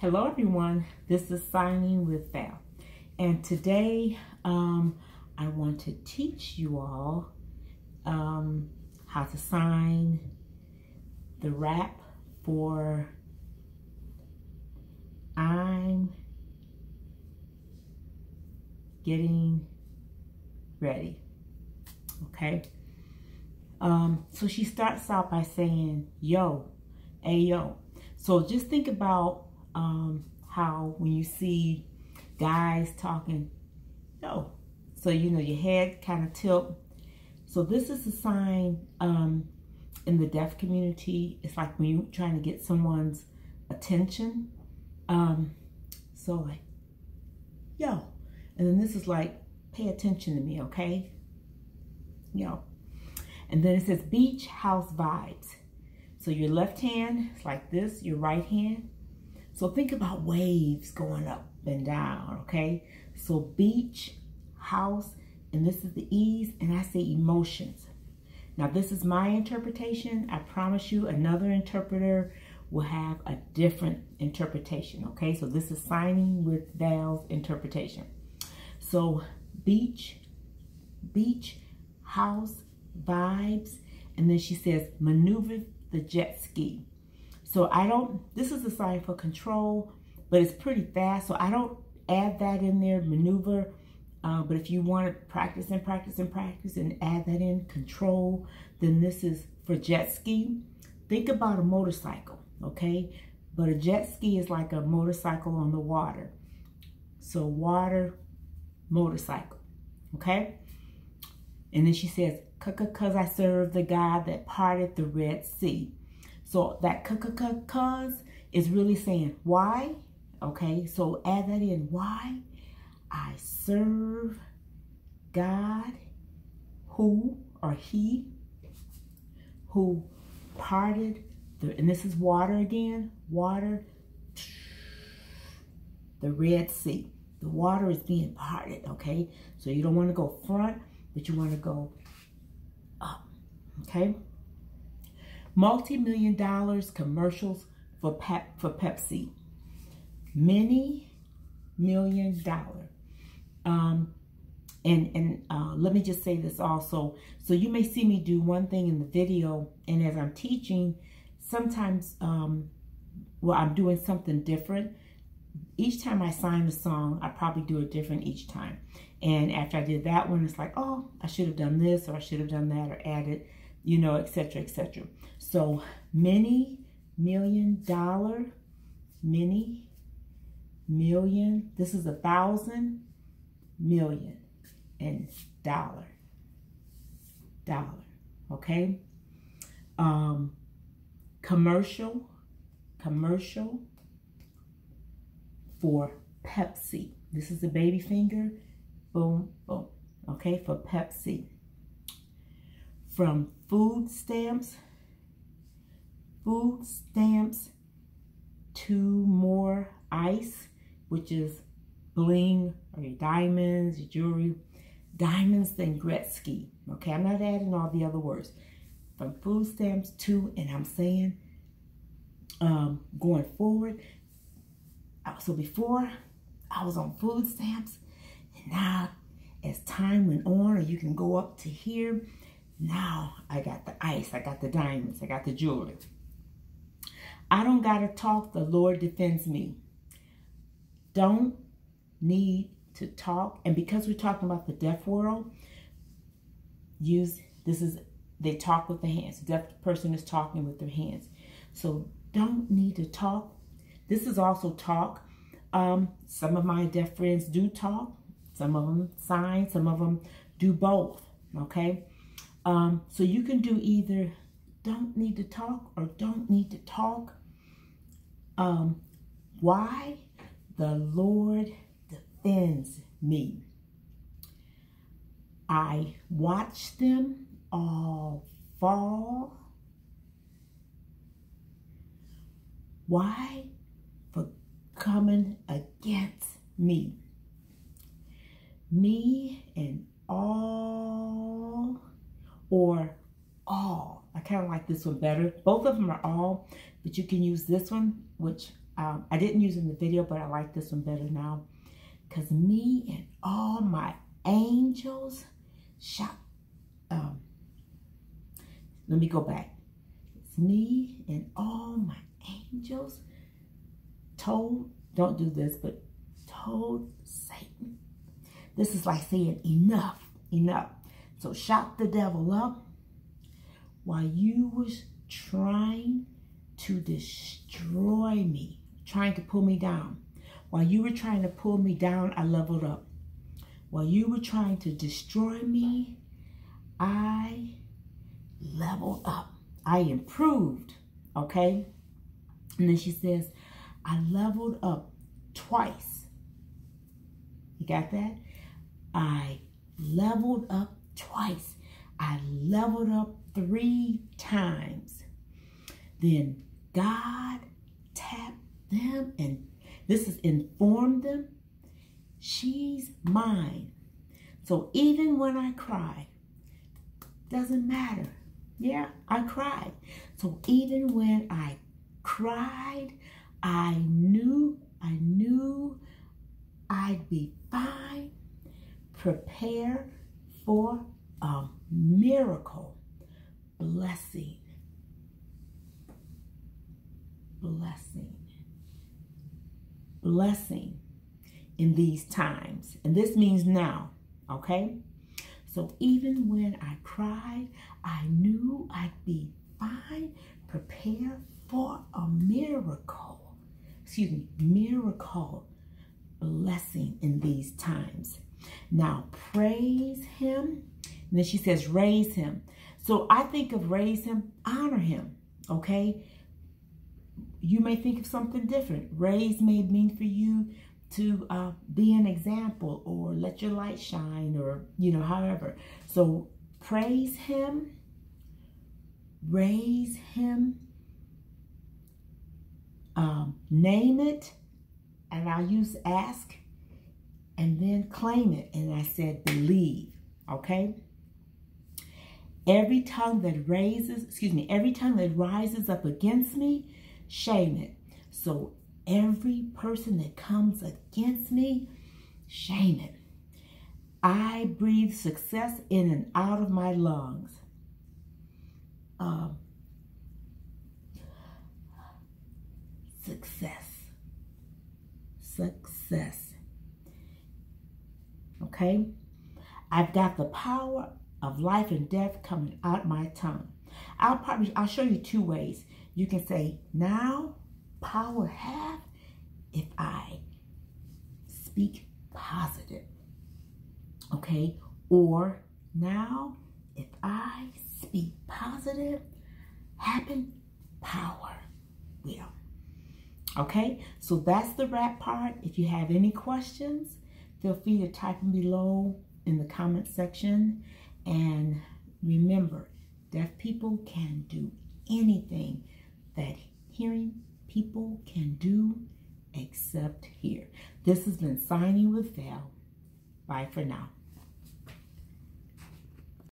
Hello everyone, this is Signing with Val, and today I want to teach you all how to sign the rap for I'm Getting Ready. Okay, so she starts out by saying yo, ayo. So just think about how when you see guys talking, yo, so you know your head kind of tilt. So this is a sign in the deaf community. It's like when you're trying to get someone's attention. So like, yo, and then this is like, pay attention to me, okay? Yo. And then it says beach house vibes. So your left hand is like this, your right hand. So think about waves going up and down, okay? So beach, house, and this is the ease, and I say emotions. Now this is my interpretation. I promise you another interpreter will have a different interpretation, okay? So this is Signing with Val's interpretation. So beach, house, vibes, and then she says maneuver the jet ski. So this is a sign for control, but it's pretty fast. So I don't add that in there, maneuver. But if you want to practice and practice and practice and add that in, control, then this is for jet ski. Think about a motorcycle, okay? But a jet ski is like a motorcycle on the water. So water, motorcycle, okay? And then she says, cause I serve the God that parted the Red Sea. So that cuz is really saying why, okay? So add that in, why? I serve God who, or he, who parted the, and this is water again, water, the Red Sea. The water is being parted, okay? So you don't want to go front, but you want to go up, okay? Multi-million dollars commercials for Pepsi. Many million dollar. Let me just say this also. So you may see me do one thing in the video, and as I'm teaching, sometimes, well, I'm doing something different. Each time I sign a song, I probably do it different each time. And after I did that one, it's like, oh, I should have done this, or I should have done that, or added, you know, etc., etc. So many million dollar, many million. This is 1,000 million and dollar, okay? Commercial for Pepsi. This is the baby finger, boom, boom, okay, for Pepsi. From food stamps to more ice, which is bling, or your diamonds, your jewelry. Diamonds, then Gretzky. Okay, I'm not adding all the other words. From food stamps to, and I'm saying, going forward. So before, I was on food stamps, and now as time went on, or you can go up to here, now I got the ice, I got the diamonds, I got the jewelry. I don't gotta talk, the Lord defends me. Don't need to talk. And because we're talking about the deaf world, they talk with the hands. The deaf person is talking with their hands. So don't need to talk. This is also talk. Some of my deaf friends do talk. Some of them sign. Some of them do both. Okay. So you can do either don't need to talk or don't need to talk. Why? The Lord defends me. I watch them all fall. Why? For coming against me. Me and all, or all. I kind of like this one better. Both of them are all, but you can use this one, which I didn't use it in the video, but I like this one better now. Because me and all my angels shout. Let me go back. It's me and all my angels told, don't do this, but told Satan. This is like saying enough, enough. So shout the devil up while you was trying to destroy me, trying to pull me down. While you were trying to pull me down, I leveled up. While you were trying to destroy me, I leveled up. I improved, okay? And then she says, I leveled up twice. You got that? I leveled up twice. I leveled up 3 times. Then God tapped them, and this is informed them. She's mine. So even when I cry, doesn't matter. Yeah, I cried. So even when I cried, I knew I'd be fine. Prepare for a miracle. Blessing. Blessing. Blessing in these times. And this means now, okay? So even when I cried, I knew I'd be fine. Prepare for a miracle. Excuse me, miracle. Blessing in these times. Now praise him. And then she says raise him. So I think of raise him, honor him, okay? You may think of something different. Raise may mean for you to be an example or let your light shine or, however. So praise him, raise him, name it, and I'll use ask, and then claim it. And I said believe, okay? Every tongue that rises up against me, shame it. So every person that comes against me, shame it. I breathe success in and out of my lungs. Success. Okay? I've got the power of life and death coming out my tongue. I'll show you 2 ways. You can say, now power have if I speak positive. Okay? Or now if I speak positive, happen, power will. Okay? So that's the rap part. If you have any questions, feel free to type them below in the comment section. And remember, deaf people can do anything that hearing people can do except hear. This has been Signing with Val. Bye for now.